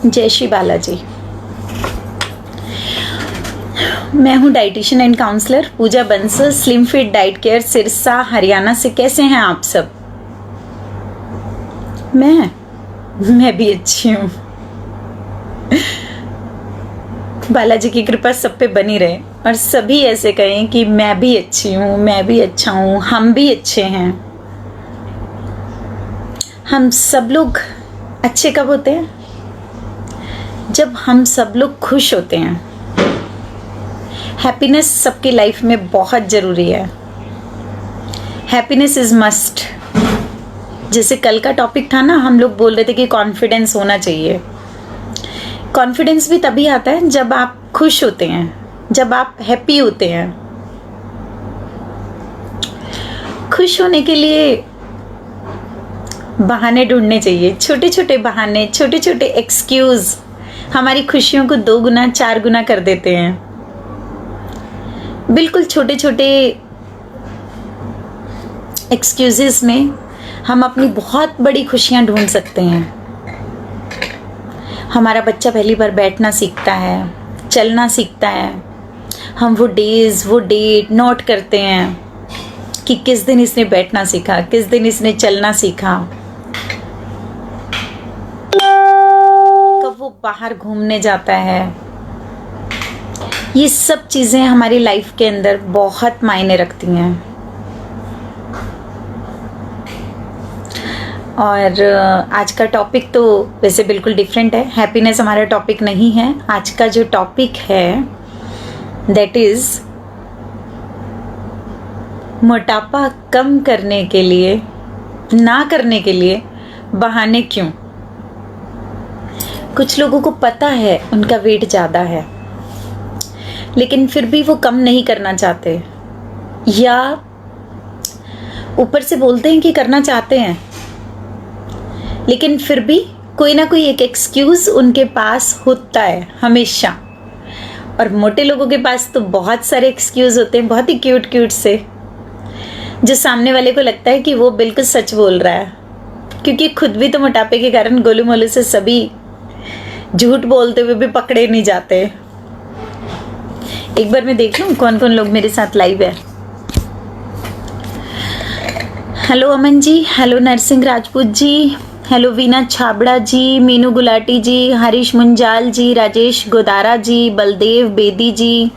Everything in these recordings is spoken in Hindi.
जय श्री बालाजी। मैं हूँ dietitian and counsellor Pooja Bansal, slim fit diet care, Sirsa, Haryana से। कैसे हैं आप सब? मैं भी अच्छी हूँ। बालाजी की कृपा सब पे बनी रहे और सभी ऐसे कहें कि मैं भी अच्छी हूँ, मैं भी अच्छा हूँ, हम भी अच्छे हैं। हम सब लोग अच्छे कब होते हैं? जब हम सब लोग खुश होते हैं। हैप्पीनेस सबकी लाइफ में बहुत ज़रूरी है। Happiness is must. जैसे कल का टॉपिक था ना, हम लोग बोल रहे थे कि कॉन्फिडेंस होना चाहिए। कॉन्फिडेंस भी तभी आता है जब आप खुश होते हैं, जब आप हैप्पी होते हैं। खुश होने के लिए बहाने ढूंढने चाहिए, छोटे छोटे बहाने, छोटे छोटे एक्सक्यूज़ हमारी खुशियों को 2 गुना 4 गुना कर देते हैं। बिल्कुल छोटे छोटे एक्सक्यूजेस में हम अपनी बहुत बड़ी खुशियां ढूंढ सकते हैं। हमारा बच्चा पहली बार बैठना सीखता है, चलना सीखता है। हम वो डेज, वो डेट नोट करते हैं कि किस दिन इसने बैठना सीखा, किस दिन इसने चलना सीखा, कब वो बाहर घूमने जाता है। ये सब चीज़ें हमारी लाइफ के अंदर बहुत मायने रखती हैं। और आज का टॉपिक तो वैसे बिल्कुल डिफरेंट है। हैप्पीनेस हमारा टॉपिक नहीं है। आज का जो टॉपिक है दैट इज़ मोटापा कम करने के लिए, ना करने के लिए बहाने क्यों। कुछ लोगों को पता है उनका वेट ज़्यादा है, लेकिन फिर भी वो कम नहीं करना चाहते, या ऊपर से बोलते हैं कि करना चाहते हैं, लेकिन फिर भी कोई ना कोई एक एक्सक्यूज उनके पास होता है हमेशा। और मोटे लोगों के पास तो बहुत सारे एक्सक्यूज होते हैं, बहुत ही क्यूट क्यूट से, जो सामने वाले को लगता है कि वो बिल्कुल सच बोल रहा है, क्योंकि खुद भी तो मोटापे के कारण गोलू मोलू से सभी झूठ बोलते हुए भी पकड़े नहीं जाते। एक बार मैं देख लूं कौन कौन लोग मेरे साथ लाइव है। Hello Aman ji, hello Narsingh Rajput ji, hello Veena Chhabra ji, Meenu Gulati ji, Harish Munjal ji, Rajesh Godara ji, Baldev Bedi ji,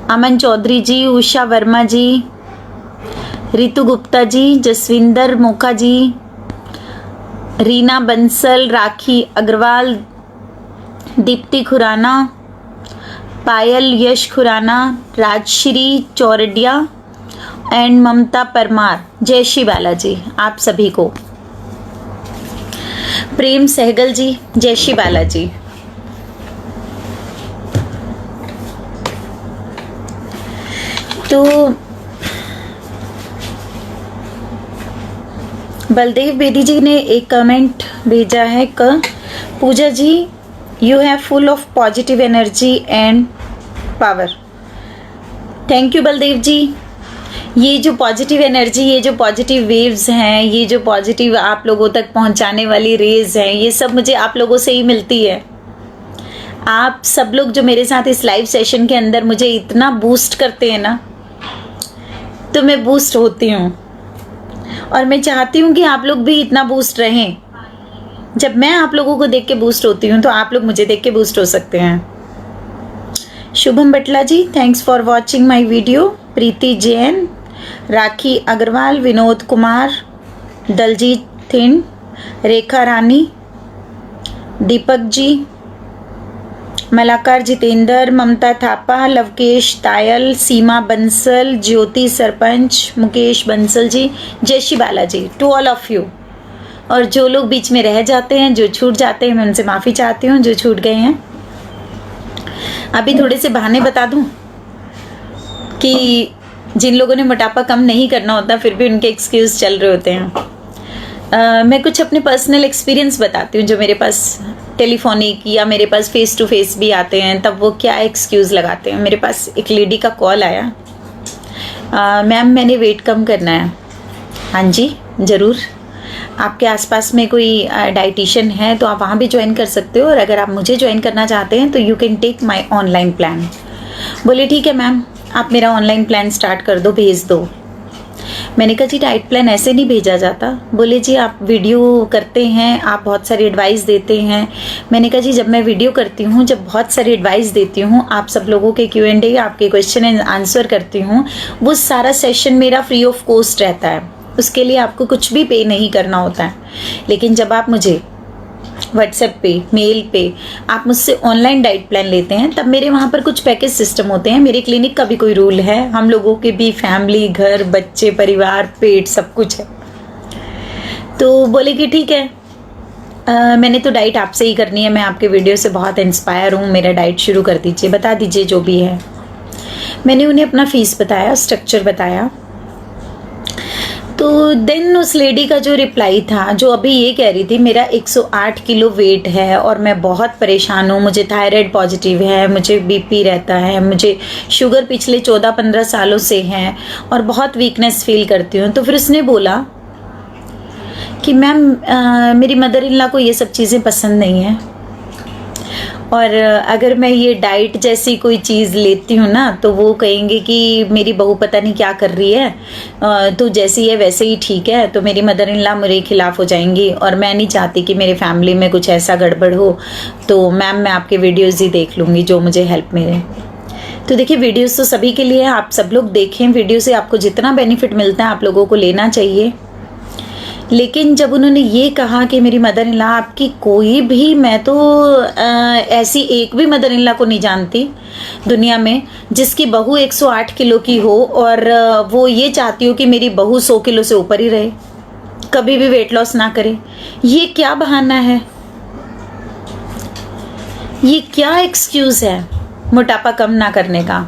Aman Chaudhary ji, Usha Verma ji, Ritu Gupta ji, Jaswinder Moka ji, Reena Bansal, Rakhi Agarwal, Deepti Khurana, Payal Yash Khurana, Rajshree Chordia and Mamta Parmar. जय श्री बालाजी आप सभी को। प्रेम सहगल जी, जय श्री बालाजी। तो बलदेव बेदी जी ने एक कमेंट भेजा है क Pooja ji you have full of positive energy and power. Thank you Baldev ji. ये जो पॉजिटिव एनर्जी, ये जो पॉजिटिव वेव्स हैं, ये जो पॉजिटिव आप लोगों तक पहुंचाने वाली रेज हैं, ये सब मुझे आप लोगों से ही मिलती है। आप सब लोग जो मेरे साथ इस लाइव सेशन के अंदर मुझे इतना बूस्ट करते हैं ना, तो मैं बूस्ट होती हूँ और मैं चाहती हूँ कि आप लोग भी इतना बूस्ट रहें। जब मैं आप लोगों को देख के बूस्ट होती हूँ तो आप लोग मुझे देख के बूस्ट हो सकते हैं। Shubham Batla ji, thanks for watching my video. Preeti Jain, Rakhi Agarwal, Vinod Kumar, Daljeet Thin, Rekha Rani, Deepak ji, Malakar Jitendra, Mamta Thapa, Lavkesh Tayal, Seema Bansal, Jyoti Sarpanch, Mukesh Bansal ji, जय Shri Balaji to all of you. और जो लोग बीच में रह जाते हैं, जो छूट जाते हैं, मैं उनसे माफ़ी चाहती हूँ जो छूट गए हैं। अभी थोड़े से बहाने बता दूँ कि जिन लोगों ने मोटापा कम नहीं करना होता फिर भी उनके एक्सक्यूज़ चल रहे होते हैं। मैं कुछ अपने पर्सनल एक्सपीरियंस बताती हूँ, जो मेरे पास टेलीफोनिक या मेरे पास फेस टू फेस भी आते हैं, तब वो क्या एक्सक्यूज़ लगाते हैं। मेरे पास एक लेडी का कॉल आया, मैम मैंने वेट कम करना है। हाँ जी ज़रूर। आपके आसपास में कोई डाइटिशियन है तो आप वहाँ भी ज्वाइन कर सकते हो, और अगर आप मुझे ज्वाइन करना चाहते हैं तो you can take my online plan. बोले ठीक है मैम, आप मेरा ऑनलाइन प्लान स्टार्ट कर दो, भेज दो। मैंने कहा जी डाइट प्लान ऐसे नहीं भेजा जाता। बोले जी आप वीडियो करते हैं, आप बहुत सारी एडवाइस देते हैं। मैंने कहा जी जब मैं वीडियो करती हूँ, जब बहुत सारी एडवाइस देती हूँ, आप सब लोगों के Q&A, आपके क्वेश्चन एंड आंसर करती हूँ, वो सारा सेशन मेरा फ्री ऑफ कॉस्ट रहता है, उसके लिए आपको कुछ भी पे नहीं करना होता है। लेकिन जब आप मुझे व्हाट्सएप पे, मेल पे आप मुझसे ऑनलाइन डाइट प्लान लेते हैं, तब मेरे वहाँ पर कुछ पैकेज सिस्टम होते हैं। मेरे क्लिनिक का भी कोई रूल है, हम लोगों के भी फैमिली, घर, बच्चे, परिवार, पेट सब कुछ है। तो बोले कि ठीक है, मैंने तो डाइट आपसे ही करनी है, मैं आपके वीडियो से बहुत इंस्पायर हूँ, मेरा डाइट शुरू कर दीजिए, बता दीजिए जो भी है। मैंने उन्हें अपना फीस बताया, स्ट्रक्चर बताया। तो देन उस लेडी का जो रिप्लाई था, जो अभी ये कह रही थी मेरा 108 किलो वेट है और मैं बहुत परेशान हूँ, मुझे थायराइड पॉजिटिव है, मुझे बीपी रहता है, मुझे शुगर पिछले 14-15 सालों से है और बहुत वीकनेस फील करती हूँ। तो फिर उसने बोला कि मैम मेरी मदर इन लॉ को ये सब चीज़ें पसंद नहीं है, और अगर मैं ये डाइट जैसी कोई चीज़ लेती हूँ ना तो वो कहेंगे कि मेरी बहू पता नहीं क्या कर रही है, तो जैसी है वैसे ही ठीक है। तो मेरी मदर इन लॉ मेरे खिलाफ हो जाएंगी, और मैं नहीं चाहती कि मेरे फैमिली में कुछ ऐसा गड़बड़ हो। तो मैम मैं आपके वीडियोज़ ही देख लूँगी जो मुझे हेल्प मिले। तो देखिए वीडियोज़ तो सभी के लिए है, आप सब लोग देखें, वीडियो से आपको जितना बेनिफिट मिलता है आप लोगों को लेना चाहिए। लेकिन जब उन्होंने ये कहा कि मेरी मदर इन लॉ आपकी कोई भी, मैं तो ऐसी एक भी मदर इन लॉ को नहीं जानती दुनिया में जिसकी बहू 108 किलो की हो और वो ये चाहती हो कि मेरी बहू 100 किलो से ऊपर ही रहे, कभी भी वेट लॉस ना करे। ये क्या बहाना है, ये क्या एक्सक्यूज़ है मोटापा कम ना करने का?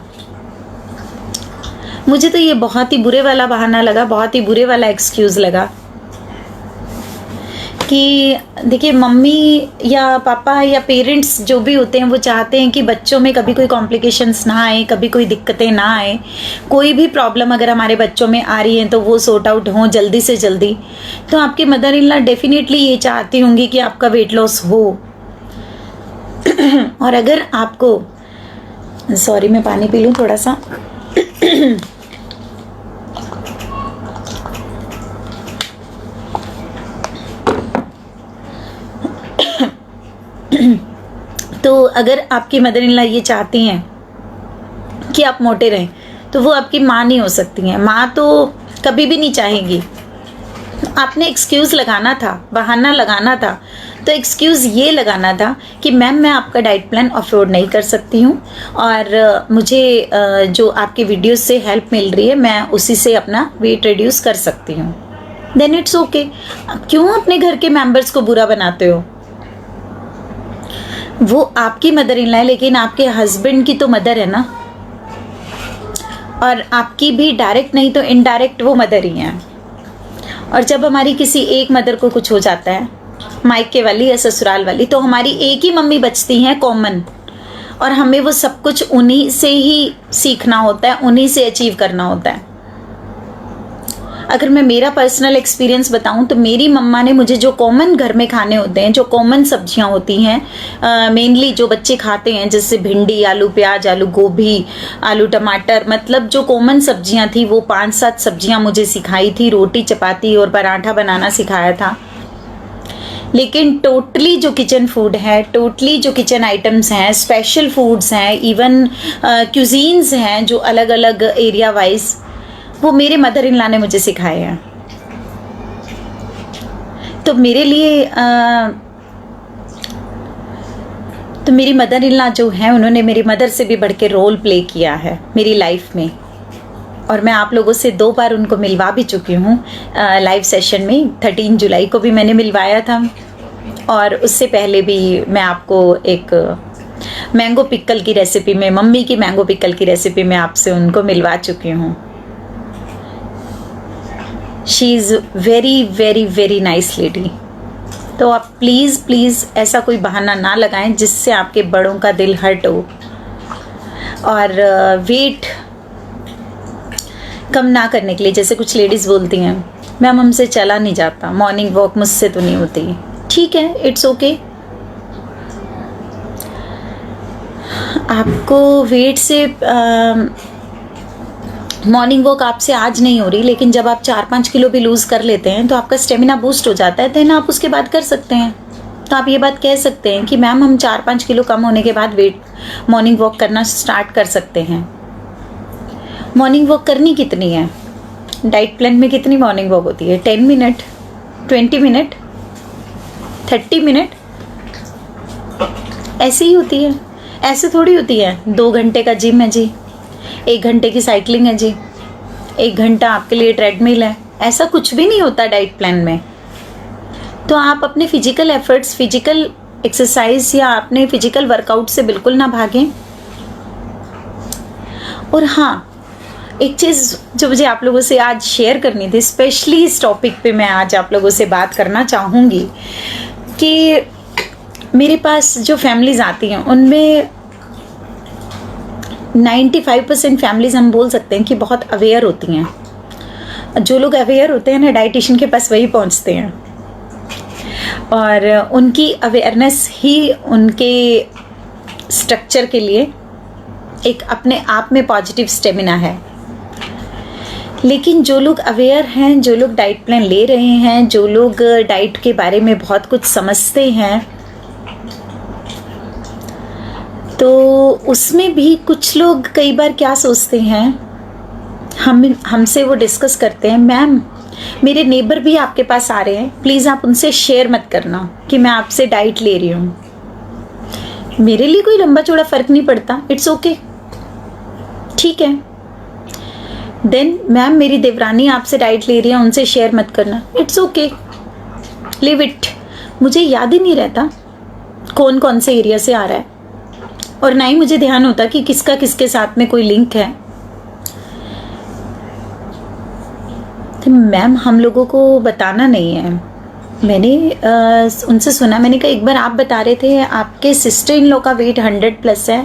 मुझे तो ये बहुत ही बुरे वाला बहाना लगा, बहुत ही बुरे वाला एक्सक्यूज़ लगा कि देखिए मम्मी या पापा या पेरेंट्स जो भी होते हैं वो चाहते हैं कि बच्चों में कभी कोई कॉम्प्लिकेशंस ना आए, कभी कोई दिक्कतें ना आए, कोई भी प्रॉब्लम अगर हमारे बच्चों में आ रही है तो वो सॉर्ट आउट हो जल्दी से जल्दी। तो आपकी मदर इन लॉ डेफिनेटली ये चाहती होंगी कि आपका वेट लॉस हो। और अगर आपको, सॉरी मैं पानी पी लूँ थोड़ा सा। तो अगर आपकी मदर इन लॉ ये चाहती हैं कि आप मोटे रहें तो वो आपकी माँ नहीं हो सकती हैं। माँ तो कभी भी नहीं चाहेगी। आपने एक्सक्यूज़ लगाना था, बहाना लगाना था, तो एक्सक्यूज़ ये लगाना था कि मैम मैं आपका डाइट प्लान अफोर्ड नहीं कर सकती हूँ और मुझे जो आपके वीडियोस से हेल्प मिल रही है मैं उसी से अपना वेट रिड्यूस कर सकती हूँ। Then it's okay. क्यों अपने घर के मेंबर्स को बुरा बनाते हो? वो आपकी मदर इन लॉ है, लेकिन आपके हस्बैंड की तो मदर है ना, और आपकी भी डायरेक्ट नहीं तो इनडायरेक्ट वो मदर ही हैं। और जब हमारी किसी एक मदर को कुछ हो जाता है, मायके वाली या ससुराल वाली, तो हमारी एक ही मम्मी बचती हैं कॉमन, और हमें वो सब कुछ उन्हीं से ही सीखना होता है, उन्हीं से अचीव करना होता है। अगर मैं मेरा पर्सनल एक्सपीरियंस बताऊं तो मेरी मम्मा ने मुझे जो कॉमन घर में खाने होते हैं, जो कॉमन सब्जियां होती हैं, मेनली जो बच्चे खाते हैं, जैसे भिंडी, आलू प्याज, आलू गोभी, आलू टमाटर, मतलब जो कॉमन सब्जियां थी वो 5-7 सब्जियां मुझे सिखाई थी। रोटी, चपाती और पराठा बनाना सिखाया था। लेकिन टोटली जो किचन फूड है, टोटली जो किचन आइटम्स हैं, स्पेशल फूड्स हैं, इवन क्यूजीन्स हैं जो अलग अलग एरिया वाइज, वो मेरे मदर इन लॉ ने मुझे सिखाए हैं। तो मेरे लिए तो मेरी मदर इन लॉ जो है उन्होंने मेरी मदर से भी बढ़ के रोल प्ले किया है मेरी लाइफ में, और मैं आप लोगों से 2 बार उनको मिलवा भी चुकी हूँ लाइव सेशन में। 13 जुलाई को भी मैंने मिलवाया था, और उससे पहले भी मैं आपको एक मैंगो पिकल की रेसिपी में, मम्मी की मैंगो पिकल की रेसिपी में आपसे उनको मिलवा चुकी हूँ। She is very very very nice lady. तो आप प्लीज़ प्लीज़ ऐसा कोई बहाना ना लगाएं जिससे आपके बड़ों का दिल हर्ट हो। और वेट कम ना करने के लिए, जैसे कुछ लेडीज़ बोलती हैं मैम हमसे चला नहीं जाता, मॉर्निंग वॉक मुझसे तो नहीं होती। ठीक है, इट्स ओके। आपको वेट से मॉर्निंग वॉक आपसे आज नहीं हो रही, लेकिन जब आप 4-5 किलो भी लूज़ कर लेते हैं तो आपका स्टेमिना बूस्ट हो जाता है, देन आप उसके बाद कर सकते हैं। तो आप ये बात कह सकते हैं कि मैम हम 4-5 किलो कम होने के बाद वेट मॉर्निंग वॉक करना स्टार्ट कर सकते हैं। मॉर्निंग वॉक करनी कितनी है? डाइट प्लान में कितनी मॉर्निंग वॉक होती है? 10 मिनट, 20 मिनट, 30 मिनट, ऐसे ही होती है। ऐसे थोड़ी होती है 2 घंटे का जिम है जी, 1 घंटे की साइकिलिंग है जी, 1 घंटा आपके लिए ट्रेडमिल है। ऐसा कुछ भी नहीं होता डाइट प्लान में। तो आप अपने फिजिकल एफर्ट्स, फिजिकल एक्सरसाइज या अपने फिजिकल वर्कआउट से बिल्कुल ना भागें। और हाँ, एक चीज़ जो मुझे आप लोगों से आज शेयर करनी थी, स्पेशली इस टॉपिक पे मैं आज आप लोगों से बात करना चाहूँगी कि मेरे पास जो फैमिलीज़ आती हैं उनमें 95% फैमिलीज़ हम बोल सकते हैं कि बहुत अवेयर होती हैं। जो लोग अवेयर होते हैं ना, डाइटिशियन के पास वही पहुंचते हैं, और उनकी अवेयरनेस ही उनके स्ट्रक्चर के लिए एक अपने आप में पॉजिटिव स्टेमिना है। लेकिन जो लोग अवेयर हैं, जो लोग डाइट प्लान ले रहे हैं, जो लोग डाइट के बारे में बहुत कुछ समझते हैं, तो उसमें भी कुछ लोग कई बार क्या सोचते हैं, हमसे वो डिस्कस करते हैं, मैम मेरे नेबर भी आपके पास आ रहे हैं, प्लीज़ आप उनसे शेयर मत करना कि मैं आपसे डाइट ले रही हूँ। मेरे लिए कोई लंबा चौड़ा फ़र्क नहीं पड़ता, इट्स ओके, ठीक है। देन मैम मेरी देवरानी आपसे डाइट ले रही है, उनसे शेयर मत करना, इट्स ओके, लिव इट। मुझे याद ही नहीं रहता कौन कौन से एरिया से आ रहा है, और ना ही मुझे ध्यान होता कि किसका किसके साथ में कोई लिंक है। तो मैम हम लोगों को बताना नहीं है। मैंने उनसे सुना, मैंने कहा एक बार आप बता रहे थे आपके सिस्टर इन लॉ का वेट 100+ है,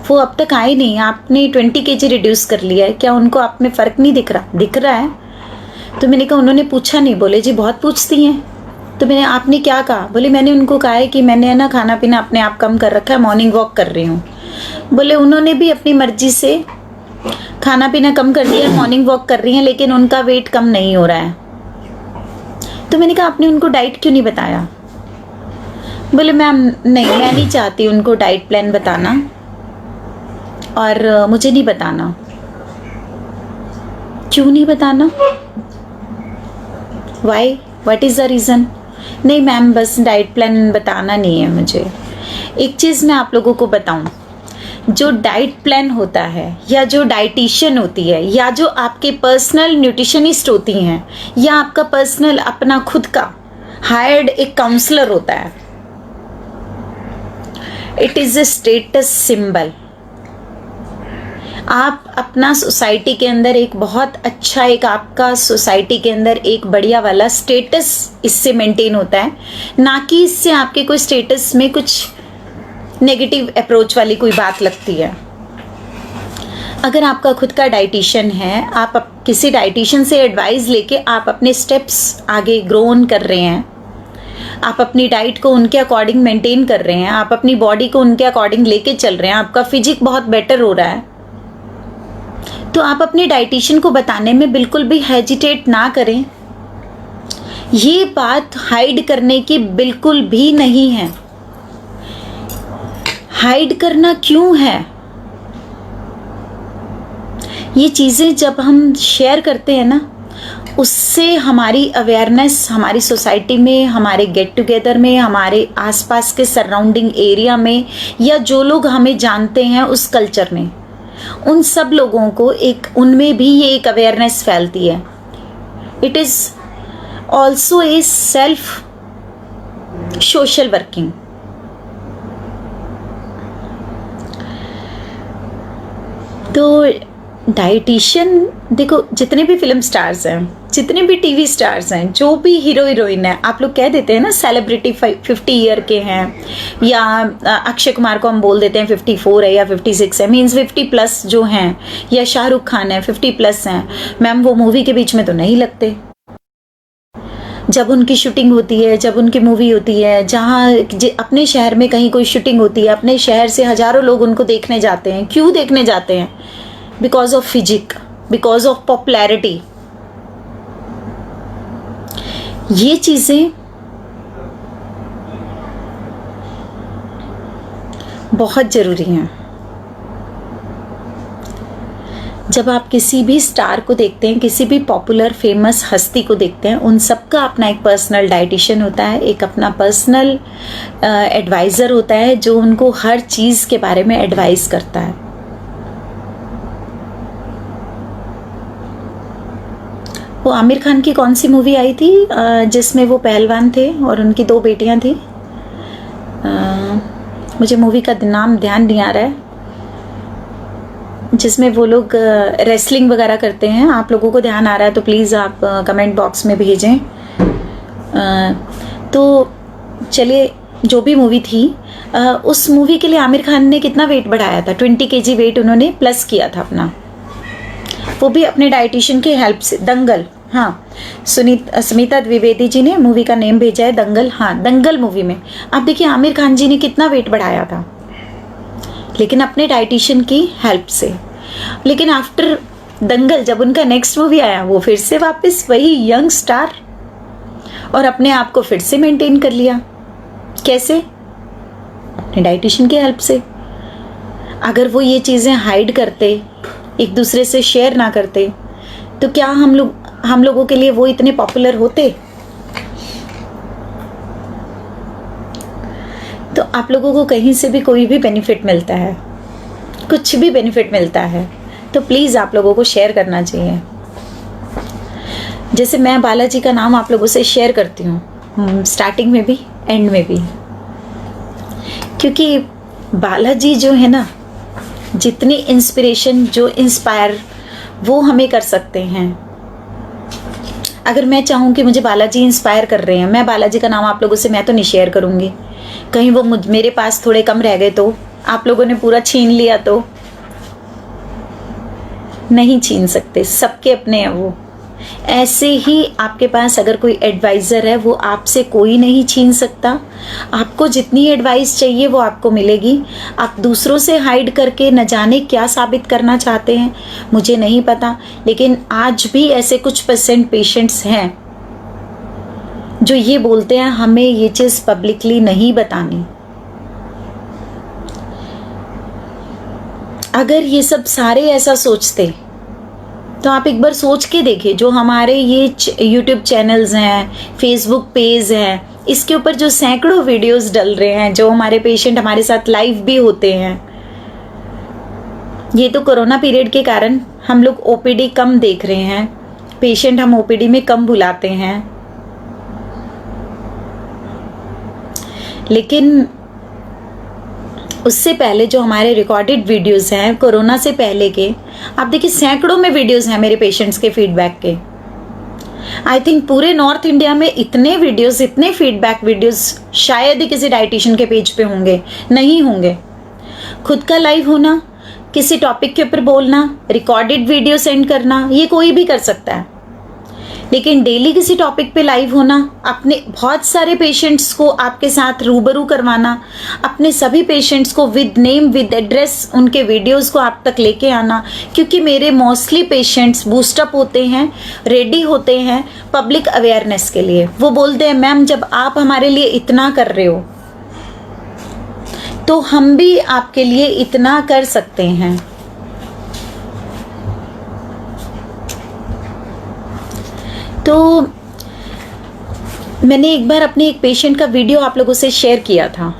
वो अब तक आए नहीं, आपने 20 kg रिड्यूस कर लिया है, क्या उनको आप में फ़र्क नहीं दिख रहा? दिख रहा है। तो मैंने कहा उन्होंने पूछा नहीं? बोले जी बहुत पूछती हैं। तो मैंने, आपने क्या कहा? बोले मैंने उनको कहा है कि मैंने ना खाना पीना अपने आप कम कर रखा है, मॉर्निंग वॉक कर रही हूँ। बोले उन्होंने भी अपनी मर्जी से खाना पीना कम कर दिया, मॉर्निंग वॉक कर रही हैं, लेकिन उनका वेट कम नहीं हो रहा है। तो मैंने कहा आपने उनको डाइट क्यों नहीं बताया? बोले मैम नहीं, मैं नहीं चाहती उनको डाइट प्लान बताना, और मुझे नहीं बताना। क्यों नहीं बताना? Why, what is the reason? नहीं मैम बस डाइट प्लान बताना नहीं है मुझे। एक चीज़ मैं आप लोगों को बताऊं, जो डाइट प्लान होता है, या जो डाइटिशियन होती है, या जो आपके पर्सनल न्यूट्रिशनिस्ट होती हैं, या आपका पर्सनल अपना खुद का हायर्ड एक काउंसलर होता है, it is a status symbol. आप अपना सोसाइटी के अंदर एक बहुत अच्छा, एक आपका सोसाइटी के अंदर एक बढ़िया वाला स्टेटस इससे मेंटेन होता है, ना कि इससे आपके कोई स्टेटस में कुछ नेगेटिव अप्रोच वाली कोई बात लगती है। अगर आपका खुद का डाइटिशियन है, आप किसी डाइटिशियन से एडवाइस लेके आप अपने स्टेप्स आगे ग्रो ऑन कर रहे हैं, आप अपनी डाइट को उनके अकॉर्डिंग मेंटेन कर रहे हैं, आप अपनी बॉडी को उनके अकॉर्डिंग लेके चल रहे हैं, आपका फिजिक बहुत बेटर हो रहा है, तो आप अपने डाइटिशियन को बताने में बिल्कुल भी हेजिटेट ना करें। ये बात हाइड करने की बिल्कुल भी नहीं है। हाइड करना क्यों है? ये चीज़ें जब हम शेयर करते हैं ना, उससे हमारी अवेयरनेस हमारी सोसाइटी में, हमारे गेट टुगेदर में, हमारे आसपास के सराउंडिंग एरिया में, या जो लोग हमें जानते हैं उस कल्चर में, उन सब लोगों को एक, उनमें भी ये एक अवेयरनेस फैलती है। It is also a self social working. तो डाइटिशियन, देखो जितने भी फिल्म स्टार्स हैं, जितने भी टीवी स्टार्स हैं, जो भी हीरो हीरोइन है, आप लोग कह देते हैं ना सेलिब्रिटी 50 ईयर के हैं, या अक्षय कुमार को हम बोल देते हैं 54 है या 56 है, मीन्स 50+ जो हैं, या शाहरुख खान है 50+ हैं। मैम वो मूवी के बीच में तो नहीं लगते। जब उनकी शूटिंग होती है, जब उनकी मूवी होती है, जहाँ अपने शहर में कहीं कोई शूटिंग होती है, अपने शहर से हज़ारों लोग उनको देखने जाते हैं। क्यों देखने जाते हैं? Because of physique, because of popularity. ये चीज़ें बहुत ज़रूरी हैं। जब आप किसी भी स्टार को देखते हैं, किसी भी पॉपुलर फेमस हस्ती को देखते हैं, उन सबका अपना एक पर्सनल डाइटिशियन होता है, एक अपना पर्सनल एडवाइज़र होता है जो उनको हर चीज़ के बारे में एडवाइस करता है। वो आमिर खान की कौन सी मूवी आई थी जिसमें वो पहलवान थे और उनकी 2 बेटियां थी? मुझे मूवी का नाम ध्यान नहीं आ रहा है, जिसमें वो लोग रेसलिंग वगैरह करते हैं। आप लोगों को ध्यान आ रहा है तो प्लीज़ आप कमेंट बॉक्स में भेजें। तो चलिए, जो भी मूवी थी, उस मूवी के लिए आमिर खान ने कितना वेट बढ़ाया था? 20 kg वेट उन्होंने प्लस किया था अपना, वो भी अपने डाइटिशियन की हेल्प से। दंगल, हाँ, सुनीता द्विवेदी जी ने मूवी का नेम भेजा है दंगल। हाँ, दंगल मूवी में आप देखिए आमिर खान जी ने कितना वेट बढ़ाया था, लेकिन अपने डाइटिशियन की हेल्प से। लेकिन आफ्टर दंगल जब उनका नेक्स्ट मूवी आया, वो फिर से वापस वही यंग स्टार और अपने आप को फिर से मेंटेन कर लिया। कैसे? अपने डाइटिशियन की हेल्प से। अगर वो ये चीज़ें हाइड करते, एक दूसरे से शेयर ना करते, तो क्या हम लोगों के लिए वो इतने पॉपुलर होते? तो आप लोगों को कहीं से भी कोई भी बेनिफिट मिलता है, कुछ भी बेनिफिट मिलता है, तो प्लीज़ आप लोगों को शेयर करना चाहिए। जैसे मैं बालाजी का नाम आप लोगों से शेयर करती हूँ, स्टार्टिंग में भी, एंड में भी, क्योंकि बालाजी जो है ना, जितनी इंस्पिरेशन, जो इंस्पायर वो हमें कर सकते हैं। अगर मैं चाहूँ कि मुझे बालाजी इंस्पायर कर रहे हैं, मैं बालाजी का नाम आप लोगों से मैं तो नहीं शेयर करूँगी। कहीं वो मेरे पास थोड़े कम रह गए तो, आप लोगों ने पूरा छीन लिया तो? नहीं छीन सकते, सबके अपने हैं वो। ऐसे ही आपके पास अगर कोई एडवाइज़र है, वो आपसे कोई नहीं छीन सकता। आपको जितनी एडवाइस चाहिए वो आपको मिलेगी। आप दूसरों से हाइड करके न जाने क्या साबित करना चाहते हैं, मुझे नहीं पता, लेकिन आज भी ऐसे कुछ % पेशेंट्स हैं जो ये बोलते हैं हमें ये चीज़ पब्लिकली नहीं बतानी। अगर ये सब सारे ऐसा सोचते तो आप एक बार सोच के देखिए, जो हमारे ये YouTube चैनल्स हैं, फेसबुक पेज हैं, इसके ऊपर जो सैकड़ों वीडियोस डल रहे हैं, जो हमारे पेशेंट हमारे साथ लाइव भी होते हैं। ये तो कोरोना पीरियड के कारण हम लोग OPD कम देख रहे हैं, पेशेंट हम OPD में कम बुलाते हैं, लेकिन उससे पहले जो हमारे रिकॉर्डेड वीडियोस हैं कोरोना से पहले के, आप देखिए सैकड़ों में वीडियोस हैं मेरे पेशेंट्स के फीडबैक के। आई थिंक पूरे नॉर्थ इंडिया में इतने वीडियोस, इतने फीडबैक वीडियोस शायद ही किसी डाइटिशियन के पेज पे होंगे, नहीं होंगे। खुद का लाइव होना, किसी टॉपिक के ऊपर बोलना, रिकॉर्डेड वीडियो सेंड करना, ये कोई भी कर सकता है, लेकिन डेली किसी टॉपिक पे लाइव होना, अपने बहुत सारे पेशेंट्स को आपके साथ रूबरू करवाना, अपने सभी पेशेंट्स को विद नेम विद एड्रेस उनके वीडियोस को आप तक लेके आना, क्योंकि मेरे मोस्टली पेशेंट्स बूस्टअप होते हैं, रेडी होते हैं पब्लिक अवेयरनेस के लिए। वो बोलते हैं मैम जब आप हमारे लिए इतना कर रहे हो तो हम भी आपके लिए इतना कर सकते हैं। तो मैंने एक बार अपने एक पेशेंट का वीडियो आप लोगों से शेयर किया था।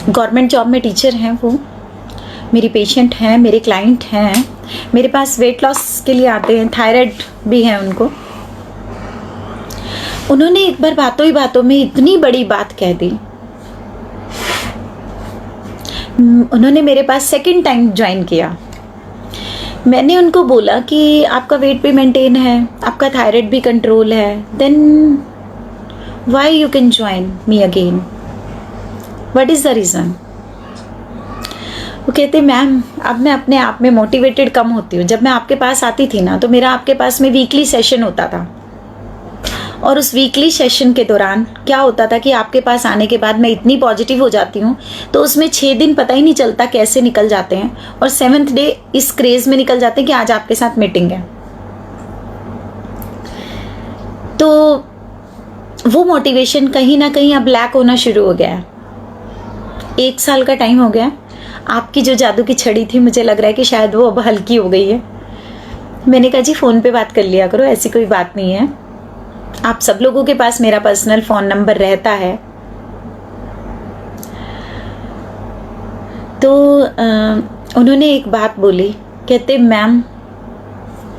गवर्नमेंट जॉब में टीचर हैं वो, मेरी पेशेंट हैं, मेरे क्लाइंट हैं, मेरे पास वेट लॉस के लिए आते हैं, थायराइड भी है उनको। उन्होंने एक बार बातों ही बातों में इतनी बड़ी बात कह दी। उन्होंने मेरे पास सेकंड टाइम ज्वाइन किया। मैंने उनको बोला कि आपका वेट भी मेंटेन है, आपका थायराइड भी कंट्रोल है, then why you can join me again, what is the reason? वो कहते मैम अब मैं अपने आप में मोटिवेटेड कम होती हूँ। जब मैं आपके पास आती थी ना तो मेरा आपके पास में वीकली सेशन होता था, और उस वीकली सेशन के दौरान क्या होता था कि आपके पास आने के बाद मैं इतनी पॉजिटिव हो जाती हूँ, तो उसमें 6 दिन पता ही नहीं चलता कैसे निकल जाते हैं, और 7th डे इस क्रेज में निकल जाते हैं कि आज आपके साथ मीटिंग है। तो वो मोटिवेशन कहीं ना कहीं अब लैक होना शुरू हो गया है। 1 साल का टाइम हो गया, आपकी जो जादू की छड़ी थी मुझे लग रहा है कि शायद वो अब हल्की हो गई है। मैंने कहा जी फ़ोन पे बात कर लिया करो, ऐसी कोई बात नहीं है। आप सब लोगों के पास मेरा पर्सनल फ़ोन नंबर रहता है। तो उन्होंने एक बात बोली, कहते मैम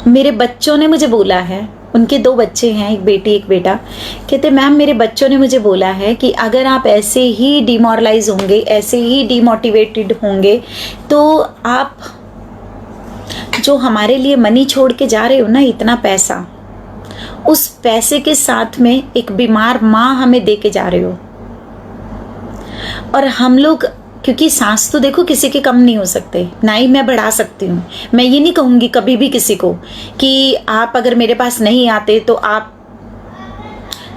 मेरे बच्चों ने मुझे बोला है, उनके 2 बच्चे हैं, एक बेटी एक बेटा, कहते मैम मेरे बच्चों ने मुझे बोला है कि अगर आप ऐसे ही डिमोरलाइज होंगे, ऐसे ही डिमोटिवेटेड होंगे, तो आप जो हमारे लिए मनी छोड़ के जा रहे हो ना, इतना पैसा, उस पैसे के साथ में एक बीमार माँ हमें दे के जा रहे हो। और हम लोग, क्योंकि सांस तो देखो किसी के कम नहीं हो सकते, ना ही मैं बढ़ा सकती हूँ। मैं ये नहीं कहूँगी कभी भी किसी को कि आप अगर मेरे पास नहीं आते तो आप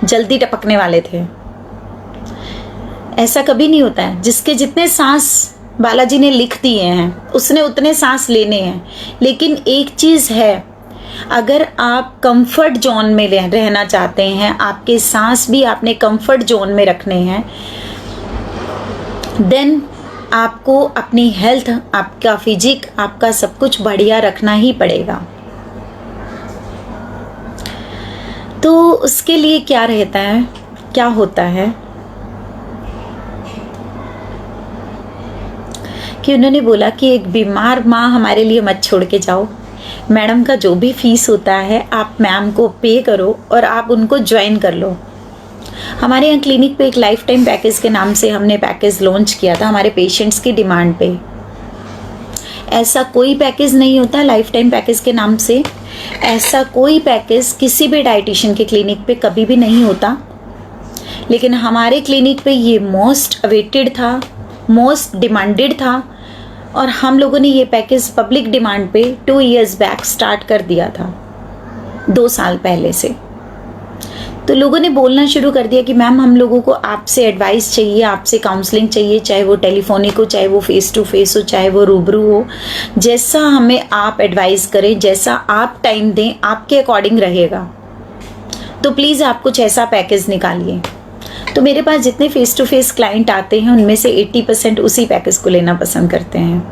जल्दी टपकने वाले थे। ऐसा कभी नहीं होता है। जिसके जितने सांस बालाजी ने लिख दिए हैं उसने उतने सांस लेने हैं। लेकिन एक चीज़ है, अगर आप कंफर्ट जोन में रहना चाहते हैं, आपके सांस भी आपने कंफर्ट जोन में रखने हैं, देन आपको अपनी हेल्थ, आपका फिजिक, आपका सब कुछ बढ़िया रखना ही पड़ेगा। तो उसके लिए क्या रहता है, क्या होता है कि उन्होंने बोला कि एक बीमार माँ हमारे लिए मत छोड़ के जाओ। मैडम का जो भी फीस होता है आप मैम को पे करो और आप उनको ज्वाइन कर लो। हमारे यहाँ क्लिनिक पे एक लाइफ टाइम पैकेज के नाम से हमने पैकेज लॉन्च किया था हमारे पेशेंट्स की डिमांड पे। ऐसा कोई पैकेज नहीं होता लाइफ टाइम पैकेज के नाम से, ऐसा कोई पैकेज किसी भी डाइटिशियन के क्लिनिक पे कभी भी नहीं होता। लेकिन हमारे क्लिनिक पे ये मोस्ट अवेटेड था, मोस्ट डिमांडेड था, और हम लोगों ने ये पैकेज पब्लिक डिमांड पे 2 years बैक स्टार्ट कर दिया था, 2 साल पहले से। तो लोगों ने बोलना शुरू कर दिया कि मैम हम लोगों को आपसे एडवाइस चाहिए, आपसे काउंसलिंग चाहिए, चाहे वो टेलीफोनिक हो, चाहे वो फेस टू फेस हो, चाहे वो रूबरू हो, जैसा हमें आप एडवाइस करें, जैसा आप टाइम दें, आपके अकॉर्डिंग रहेगा। तो प्लीज़ आप कुछ ऐसा पैकेज निकालिए। तो मेरे पास जितने फेस टू फेस क्लाइंट आते हैं उनमें से 80% उसी पैकेज को लेना पसंद करते हैं।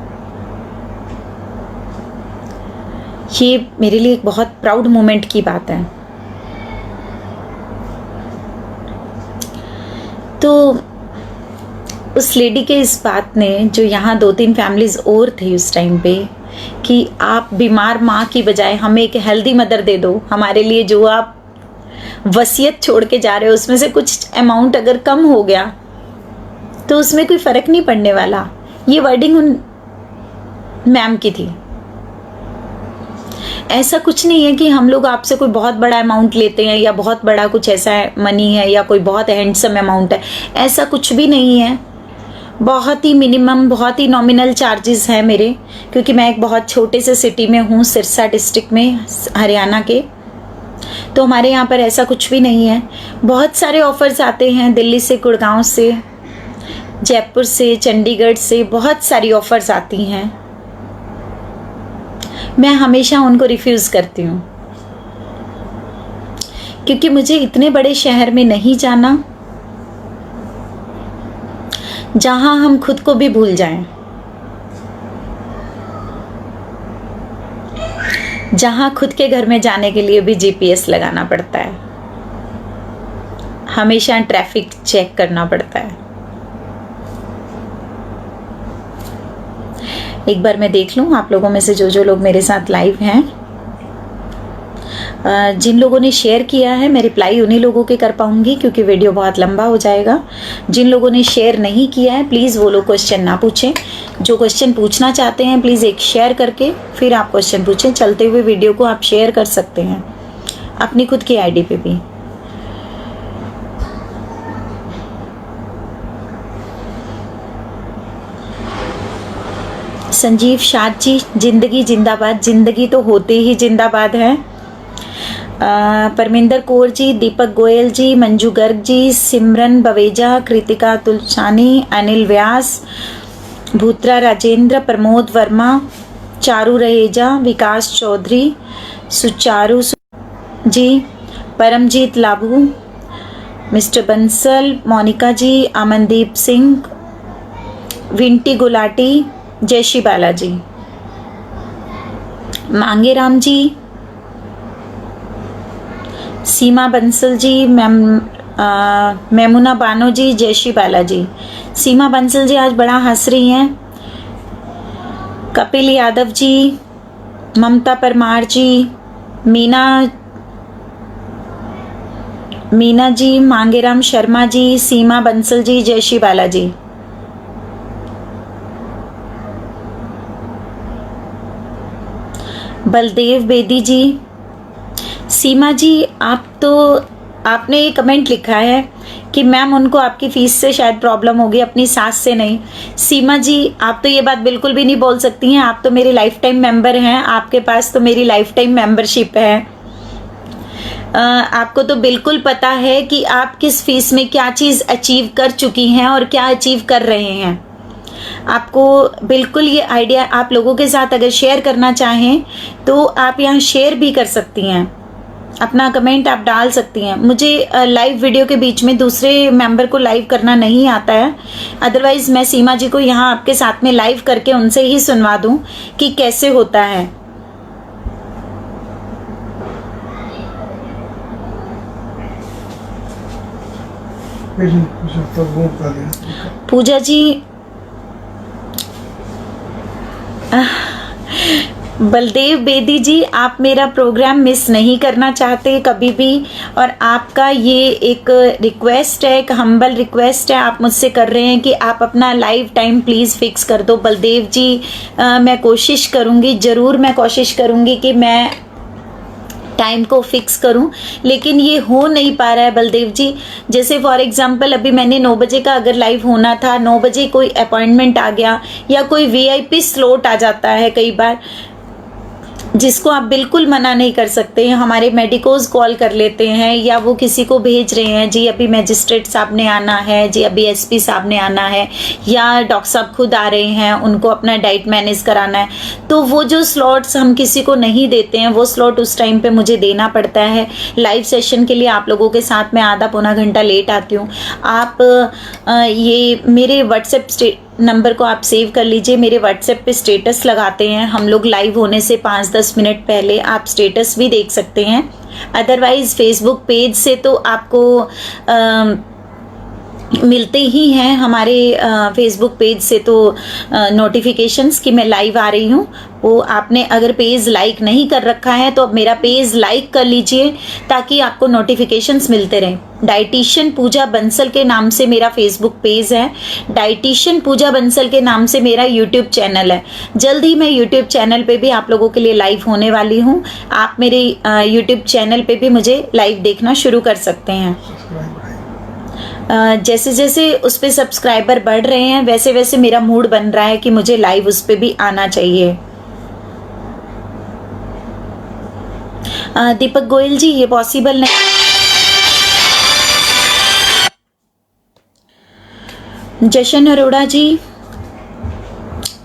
ये मेरे लिए एक बहुत प्राउड मोमेंट की बात है। तो उस लेडी के इस बात ने, जो यहाँ 2-3 फैमिलीज और थी उस टाइम पे, कि आप बीमार माँ की बजाय हमें एक हेल्दी मदर दे दो, हमारे लिए जो आप वसीयत छोड़ के जा रहे हो उसमें से कुछ अमाउंट अगर कम हो गया तो उसमें कोई फ़र्क नहीं पड़ने वाला। ये वर्डिंग उन मैम की थी। ऐसा कुछ नहीं है कि हम लोग आपसे कोई बहुत बड़ा अमाउंट लेते हैं या बहुत बड़ा कुछ ऐसा मनी है या कोई बहुत हैंडसम अमाउंट है, ऐसा कुछ भी नहीं है। बहुत ही मिनिमम, बहुत ही नॉमिनल चार्जेस हैं मेरे, क्योंकि मैं एक बहुत छोटे से सिटी में हूँ, सिरसा डिस्ट्रिक्ट में, हरियाणा के। तो हमारे यहाँ पर ऐसा कुछ भी नहीं है। बहुत सारे ऑफर्स आते हैं दिल्ली से, गुड़गांव से, जयपुर से, चंडीगढ़ से, बहुत सारी ऑफर्स आती हैं। मैं हमेशा उनको रिफ्यूज़ करती हूँ, क्योंकि मुझे इतने बड़े शहर में नहीं जाना जहाँ हम खुद को भी भूल जाएं, जहाँ खुद के घर में जाने के लिए भी GPS लगाना पड़ता है, हमेशा ट्रैफिक चेक करना पड़ता है। एक बार मैं देख लूँ आप लोगों में से जो लोग मेरे साथ लाइव हैं, जिन लोगों ने शेयर किया है मैं रिप्लाई उन्हीं लोगों के कर पाऊंगी, क्योंकि वीडियो बहुत लंबा हो जाएगा। जिन लोगों ने शेयर नहीं किया है प्लीज़ वो लोग क्वेश्चन ना पूछें। जो क्वेश्चन पूछना चाहते हैं प्लीज़ एक शेयर करके फिर आप क्वेश्चन पूछें। चलते हुए वीडियो को आप शेयर कर सकते हैं अपनी खुद की ID पे भी। संजीव शाद जी, जिंदगी जिंदाबाद। जिंदगी तो होते ही जिंदाबाद है। परमिंदर कौर जी, दीपक गोयल जी, मंजू गर्ग जी, सिमरन बवेजा, कृतिका तुलसानी, अनिल व्यास, भूत्रा राजेंद्र, प्रमोद वर्मा, चारू रहेजा, विकास चौधरी, सुचारू जी, परमजीत लाभू, मिस्टर बंसल, मोनिका जी, अमनदीप सिंह, विंटी गुलाटी, जयश्री बालाजी, मांगेराम जी, सीमा बंसल जी, मेमुना बानो जी, जयश्री बालाजी। सीमा बंसल जी आज बड़ा हंस रही हैं। कपिल यादव जी, ममता परमार जी, मीना जी, मांगेराम शर्मा जी, सीमा बंसल जी, जयश्री बालाजी। बलदेव बेदी जी, सीमा जी आपने ये कमेंट लिखा है कि मैम उनको आपकी फीस से शायद प्रॉब्लम होगी, अपनी सास से नहीं। सीमा जी आप तो ये बात बिल्कुल भी नहीं बोल सकती हैं, आप तो मेरे लाइफ टाइम मेंबर हैं, आपके पास तो मेरी लाइफ टाइम मेंबरशिप है। आपको तो बिल्कुल पता है कि आप किस फीस में क्या चीज़ अचीव कर चुकी हैं और क्या अचीव कर रहे हैं। आपको बिल्कुल ये आइडिया आप लोगों के साथ अगर शेयर करना चाहें तो आप यहाँ शेयर भी कर सकती हैं, अपना कमेंट आप डाल सकती हैं। मुझे लाइव वीडियो के बीच में दूसरे मेंबर को लाइव करना नहीं आता है, अदरवाइज मैं सीमा जी को यहाँ आपके साथ में लाइव करके उनसे ही सुनवा दूँ कि कैसे होता है। पूजा जी, बलदेव बेदी जी आप मेरा प्रोग्राम मिस नहीं करना चाहते कभी भी, और आपका ये एक रिक्वेस्ट है, एक हम्बल रिक्वेस्ट है आप मुझसे कर रहे हैं कि आप अपना लाइव टाइम प्लीज़ फिक्स कर दो। बलदेव जी मैं कोशिश करूँगी, ज़रूर मैं कोशिश करूँगी कि मैं टाइम को फिक्स करूं, लेकिन ये हो नहीं पा रहा है बलदेव जी। जैसे फॉर एग्जांपल अभी मैंने 9 बजे का अगर लाइव होना था, 9 बजे कोई अपॉइंटमेंट आ गया या कोई वीआईपी स्लॉट आ जाता है कई बार, जिसको आप बिल्कुल मना नहीं कर सकते हैं। हमारे मेडिकोज कॉल कर लेते हैं या वो किसी को भेज रहे हैं, जी अभी मजिस्ट्रेट साहब ने आना है, जी अभी एसपी साहब ने आना है, या डॉक्टर साहब खुद आ रहे हैं, उनको अपना डाइट मैनेज कराना है। तो वो जो स्लॉट्स हम किसी को नहीं देते हैं, वो स्लॉट उस टाइम पे मुझे देना पड़ता है। लाइव सेशन के लिए आप लोगों के साथ में आधा पौना घंटा लेट आती हूँ। आप ये मेरे व्हाट्सएप नंबर को आप सेव कर लीजिए, मेरे व्हाट्सएप पे स्टेटस लगाते हैं हम लोग लाइव होने से 5-10 मिनट पहले, आप स्टेटस भी देख सकते हैं। अदरवाइज फेसबुक पेज से तो आपको मिलते ही हैं हमारे फेसबुक पेज से तो नोटिफिकेशंस कि मैं लाइव आ रही हूँ। वो आपने अगर पेज लाइक नहीं कर रखा है तो अब मेरा पेज लाइक कर लीजिए ताकि आपको नोटिफिकेशंस मिलते रहें। डाइटिशियन पूजा बंसल के नाम से मेरा फेसबुक पेज है, डाइटिशियन पूजा बंसल के नाम से मेरा यूट्यूब चैनल है। जल्द ही मैं यूट्यूब चैनल पे भी आप लोगों के लिए लाइव होने वाली हूँ। आप मेरे यूट्यूब चैनल पे भी मुझे लाइव देखना शुरू कर सकते हैं। जैसे जैसे उस पर सब्सक्राइबर बढ़ रहे हैं वैसे वैसे मेरा मूड बन रहा है कि मुझे लाइव उस पर भी आना चाहिए। दीपक गोयल जी ये पॉसिबल नहीं। जशन अरोड़ा जी,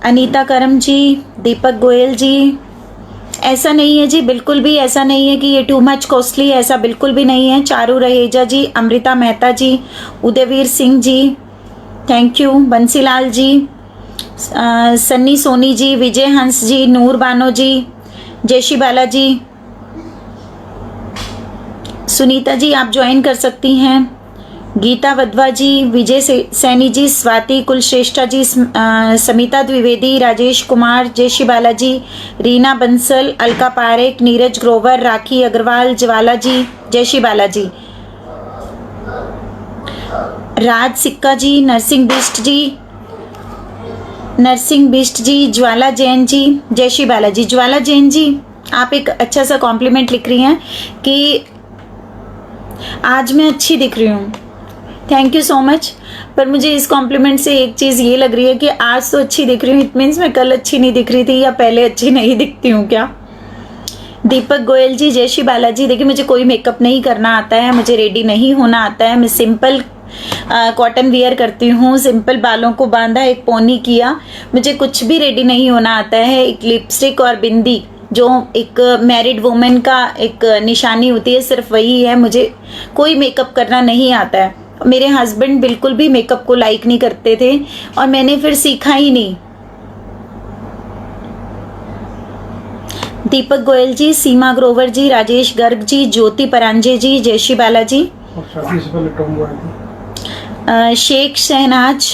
अनीता करम जी, दीपक गोयल जी, ऐसा नहीं है जी, बिल्कुल भी ऐसा नहीं है कि ये टू मच कॉस्टली, ऐसा बिल्कुल भी नहीं है। चारू रहेजा जी, अमृता मेहता जी, उदयवीर सिंह जी, थैंक यू। बंसीलाल जी, सन्नी सोनी जी, विजय हंस जी, नूर बानो जी, जयश्री बाला जी, सुनीता जी आप ज्वाइन कर सकती हैं। गीता वधवा जी, विजय सैनी जी, स्वाति कुलश्रेष्ठा जी, समिता द्विवेदी, राजेश कुमार, जयश्री बालाजी, रीना बंसल, अलका पारेख, नीरज ग्रोवर, राखी अग्रवाल, ज्वाला जी, जयश्री बालाजी, राज सिक्का जी, नरसिंह बिष्ट जी, ज्वाला जैन जी, जयश्री बालाजी। ज्वाला जैन जी आप एक अच्छा सा कॉम्प्लीमेंट लिख रही हैं कि आज मैं अच्छी दिख रही हूँ, थैंक यू सो मच। पर मुझे इस कॉम्प्लीमेंट से एक चीज़ ये लग रही है कि आज तो अच्छी दिख रही हूँ, इट मीन्स मैं कल अच्छी नहीं दिख रही थी या पहले अच्छी नहीं दिखती हूँ क्या? दीपक गोयल जी, जय श्री बालाजी। देखिए मुझे कोई मेकअप नहीं करना आता है, मुझे रेडी नहीं होना आता है, मैं सिंपल कॉटन वियर करती हूँ, सिंपल बालों को बांधा, एक पोनी किया, मुझे कुछ भी रेडी नहीं होना आता है। एक लिपस्टिक और बिंदी जो एक मैरिड वुमेन का एक निशानी होती है, सिर्फ वही है। मुझे कोई मेकअप करना नहीं आता है। मेरे हस्बैंड बिल्कुल भी मेकअप को लाइक नहीं करते थे और मैंने फिर सीखा ही नहीं। दीपक गोयल जी, सीमा ग्रोवर जी, राजेश गर्ग जी, ज्योति परांजे जी, जय श्री बालाजी। शेख शहनाज,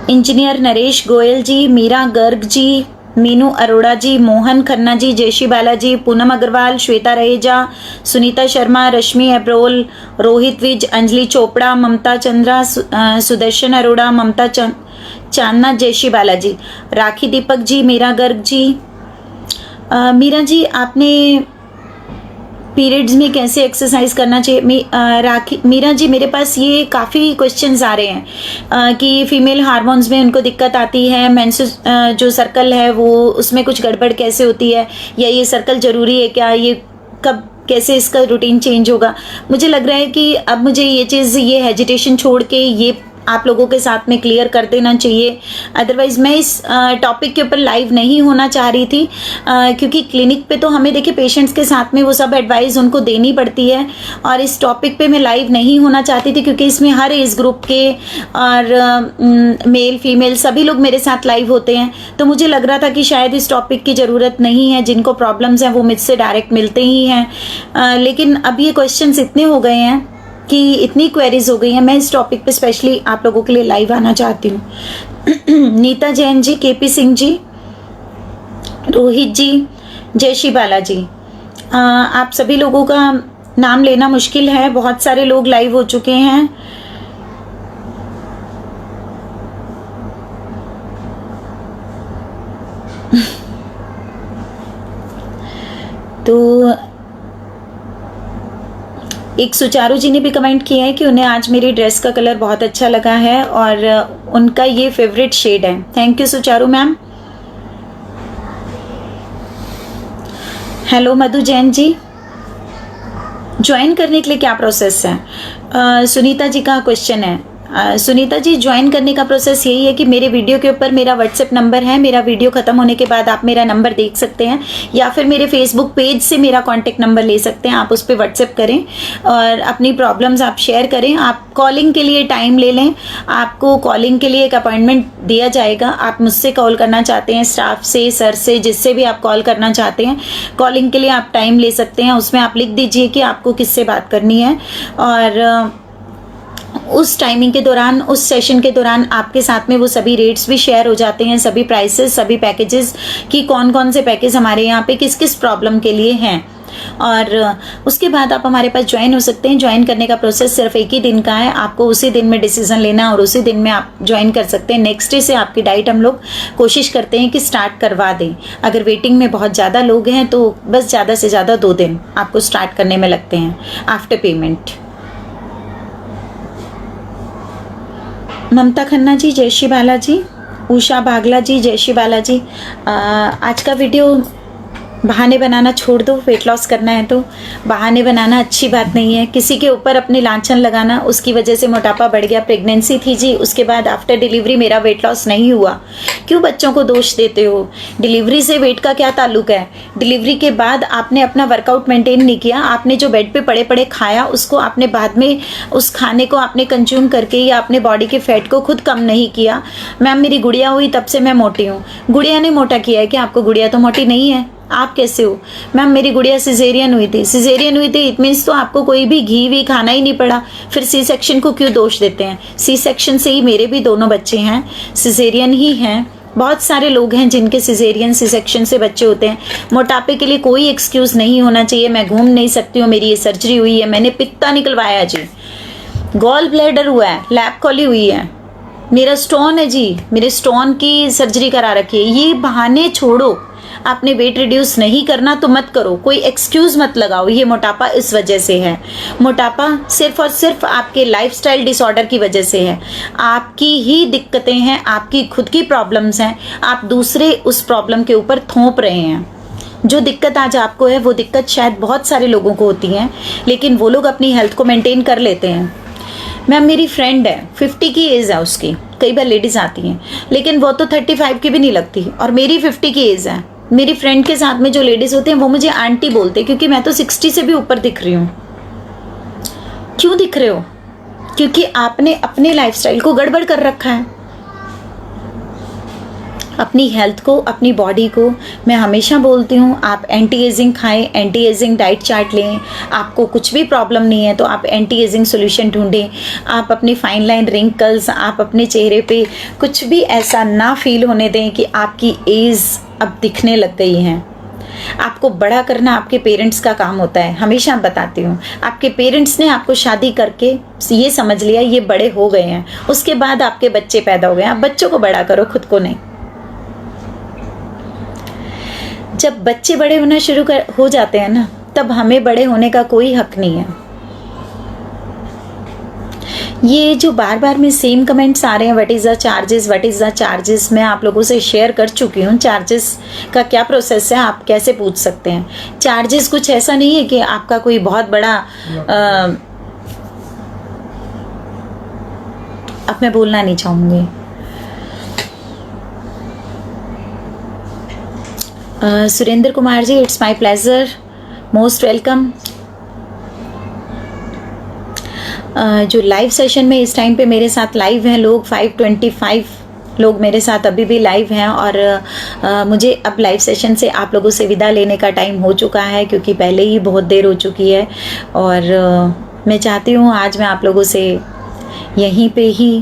इंजीनियर नरेश गोयल जी, मीरा गर्ग जी, मीनू अरोड़ा जी, मोहन खन्ना जी, जय श्री बालाजी। पूनम अग्रवाल, श्वेता रहेजा, सुनीता शर्मा, रश्मि एब्रोल, रोहित विज, अंजलि चोपड़ा, ममता चंद्रा, सुदर्शन अरोड़ा, ममता चांदना, जय श्री बालाजी। राखी दीपक जी, मीरा गर्ग जी। मीरा जी, आपने पीरियड्स में कैसे एक्सरसाइज करना चाहिए? मीरा जी, मेरे पास ये काफ़ी क्वेश्चंस आ रहे हैं कि फीमेल हार्मोन्स में उनको दिक्कत आती है, मेंसेस जो सर्कल है वो उसमें कुछ गड़बड़ कैसे होती है, या ये सर्कल ज़रूरी है क्या, ये कब कैसे इसका रूटीन चेंज होगा? मुझे लग रहा है कि अब मुझे ये चीज़, ये हेजिटेशन छोड़ के ये आप लोगों के साथ में क्लियर कर देना चाहिए। अदरवाइज़ मैं इस टॉपिक के ऊपर लाइव नहीं होना चाह रही थी, क्योंकि क्लिनिक पे तो हमें देखिए पेशेंट्स के साथ में वो सब एडवाइस उनको देनी पड़ती है, और इस टॉपिक पे मैं लाइव नहीं होना चाहती थी क्योंकि इसमें हर एज ग्रुप के और मेल फीमेल सभी लोग मेरे साथ लाइव होते हैं। तो मुझे लग रहा था कि शायद इस टॉपिक की ज़रूरत नहीं है, जिनको प्रॉब्लम्स हैं वो मुझसे डायरेक्ट मिलते ही हैं। लेकिन अब ये क्वेश्चंस इतने हो गए हैं कि इतनी क्वेरीज हो गई हैं, मैं इस टॉपिक पे स्पेशली आप लोगों के लिए लाइव आना चाहती हूँ। नीता जैन जी, केपी सिंह जी, रोहित जी, जय श्री बालाजी। आप सभी लोगों का नाम लेना मुश्किल है, बहुत सारे लोग लाइव हो चुके हैं। तो एक सुचारू जी ने भी कमेंट किया है कि उन्हें आज मेरी ड्रेस का कलर बहुत अच्छा लगा है और उनका ये फेवरेट शेड है। थैंक यू सुचारू मैम। हेलो मधु जैन जी, ज्वाइन करने के लिए क्या प्रोसेस है? सुनीता जी का क्वेश्चन है। सुनीता जी, ज्वाइन करने का प्रोसेस यही है कि मेरे वीडियो के ऊपर मेरा व्हाट्सएप नंबर है, मेरा वीडियो खत्म होने के बाद आप मेरा नंबर देख सकते हैं, या फिर मेरे फेसबुक पेज से मेरा कॉन्टेक्ट नंबर ले सकते हैं। आप उस पर व्हाट्सएप करें और अपनी प्रॉब्लम्स आप शेयर करें। आप कॉलिंग के लिए टाइम ले लें, आपको कॉलिंग के लिए एक अपॉइंटमेंट दिया जाएगा। आप मुझसे कॉल करना चाहते हैं, स्टाफ से, सर से, जिससे भी आप कॉल करना चाहते हैं, कॉलिंग के लिए आप टाइम ले सकते हैं। उसमें आप लिख दीजिए कि आपको किससे बात करनी है, और उस टाइमिंग के दौरान, उस सेशन के दौरान आपके साथ में वो सभी रेट्स भी शेयर हो जाते हैं, सभी प्राइसेस, सभी पैकेजेस कि कौन कौन से पैकेज हमारे यहाँ पे किस किस प्रॉब्लम के लिए हैं। और उसके बाद आप हमारे पास ज्वाइन हो सकते हैं। ज्वाइन करने का प्रोसेस सिर्फ एक ही दिन का है, आपको उसी दिन में डिसीजन लेना है और उसी दिन में आप ज्वाइन कर सकते हैं। नेक्स्ट डे से आपकी डाइट हम लोग कोशिश करते हैं कि स्टार्ट करवा दें। अगर वेटिंग में बहुत ज़्यादा लोग हैं तो बस ज़्यादा से ज़्यादा 2 दिन आपको स्टार्ट करने में लगते हैं आफ्टर पेमेंट। ममता खन्ना जी, जय श्री बालाजी। उषा बागला जी, जय श्री बालाजी। आज का वीडियो बहाने बनाना छोड़ दो, वेट लॉस करना है तो बहाने बनाना अच्छी बात नहीं है। किसी के ऊपर अपने लांछन लगाना, उसकी वजह से मोटापा बढ़ गया, प्रेगनेंसी थी जी, उसके बाद आफ्टर डिलीवरी मेरा वेट लॉस नहीं हुआ। क्यों बच्चों को दोष देते हो? डिलीवरी से वेट का क्या ताल्लुक है? डिलीवरी के बाद आपने अपना वर्कआउट मेंटेन नहीं किया, आपने जो बेड पे पड़े पड़े खाया उसको आपने बाद में, उस खाने को आपने कंज्यूम करके या अपने बॉडी के फैट को खुद कम नहीं किया। मैम मेरी गुड़िया हुई तब से मैं मोटी हूँ। गुड़िया ने मोटा किया है कि आपको? गुड़िया तो मोटी नहीं है, आप कैसे हो? मैम मेरी गुड़िया सिजेरियन हुई थी। सिजेरियन हुई थी इट मीन्स तो आपको कोई भी घी भी खाना ही नहीं पड़ा, फिर सी सेक्शन को क्यों दोष देते हैं? सी सेक्शन से ही मेरे भी दोनों बच्चे हैं, सिजेरियन ही हैं। बहुत सारे लोग हैं जिनके सिजेरियन, सी सेक्शन से बच्चे होते हैं। मोटापे के लिए कोई एक्सक्यूज़ नहीं होना चाहिए। मैं घूम नहीं सकती हूँ, मेरी ये सर्जरी हुई है, मैंने पित्ता निकलवाया जी, गॉल ब्लैडर हुआ है, लैप कॉली हुई है, मेरा स्टोन है जी, मेरे स्टोन की सर्जरी करा रखी है। ये बहाने छोड़ो। आपने वेट रिड्यूस नहीं करना तो मत करो, कोई एक्सक्यूज मत लगाओ ये मोटापा इस वजह से है। मोटापा सिर्फ और सिर्फ आपके लाइफस्टाइल डिसऑर्डर की वजह से है। आपकी ही दिक्कतें हैं, आपकी खुद की प्रॉब्लम्स हैं, आप दूसरे उस प्रॉब्लम के ऊपर थोप रहे हैं। जो दिक्कत आज आपको है वो दिक्कत शायद बहुत सारे लोगों को होती है, लेकिन वो लोग अपनी हेल्थ को मेंटेन कर लेते हैं। मैम मेरी फ्रेंड है, 50 की एज है उसकी, कई बार लेडीज़ आती हैं, लेकिन वो तो 35 की भी नहीं लगती, और मेरी 50 की एज है। मेरी फ्रेंड के साथ में जो लेडीज़ होते हैं वो मुझे आंटी बोलते हैं, क्योंकि मैं तो 60 से भी ऊपर दिख रही हूँ। क्यों दिख रहे हो? क्योंकि आपने अपने लाइफस्टाइल को गड़बड़ कर रखा है। अपनी हेल्थ को, अपनी बॉडी को मैं हमेशा बोलती हूँ, आप एंटी एजिंग खाएं, एंटी एजिंग डाइट चार्ट लें। आपको कुछ भी प्रॉब्लम नहीं है तो आप एंटी एजिंग सोल्यूशन ढूंढें। आप अपनी फाइन लाइन रिंकल्स, आप अपने चेहरे पे कुछ भी ऐसा ना फील होने दें कि आपकी एज अब दिखने लग गई है। आपको बड़ा करना आपके पेरेंट्स का काम होता है, हमेशा बताती हूँ। आपके पेरेंट्स ने आपको शादी करके ये समझ लिया ये बड़े हो गए हैं, उसके बाद आपके बच्चे पैदा हो गए। आप बच्चों को बड़ा करो, खुद को नहीं। जब बच्चे बड़े होना हो जाते हैं ना, तब हमें बड़े होने का कोई हक नहीं है। ये जो बार बार में सेम कमेंट्स आ रहे हैं, what is the charges, what is the charges, मैं आप लोगों से शेयर कर चुकी हूँ। चार्जेस का क्या प्रोसेस है, आप कैसे पूछ सकते हैं। चार्जेस कुछ ऐसा नहीं है कि आपका कोई बहुत बड़ा अब मैं बोलना नहीं चाहूँगी। Surendra Kumar ji, it's my pleasure, most welcome. जो लाइव सेशन में इस टाइम पे मेरे साथ लाइव हैं लोग, 525 लोग मेरे साथ अभी भी लाइव हैं, और मुझे अब लाइव सेशन से आप लोगों से विदा लेने का टाइम हो चुका है, क्योंकि पहले ही बहुत देर हो चुकी है। और मैं चाहती हूँ आज मैं आप लोगों से यहीं पे ही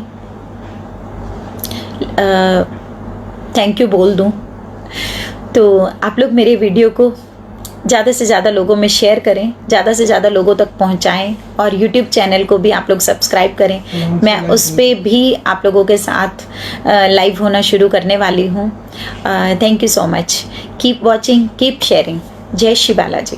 थैंक यू बोल दूँ। तो आप लोग मेरे वीडियो को ज़्यादा से ज़्यादा लोगों में शेयर करें, ज़्यादा से ज़्यादा लोगों तक पहुंचाएं, और YouTube चैनल को भी आप लोग सब्सक्राइब करें। मैं उस पर भी आप लोगों के साथ लाइव होना शुरू करने वाली हूँ। Thank you so much. Keep watching, keep sharing. जय श्री बालाजी।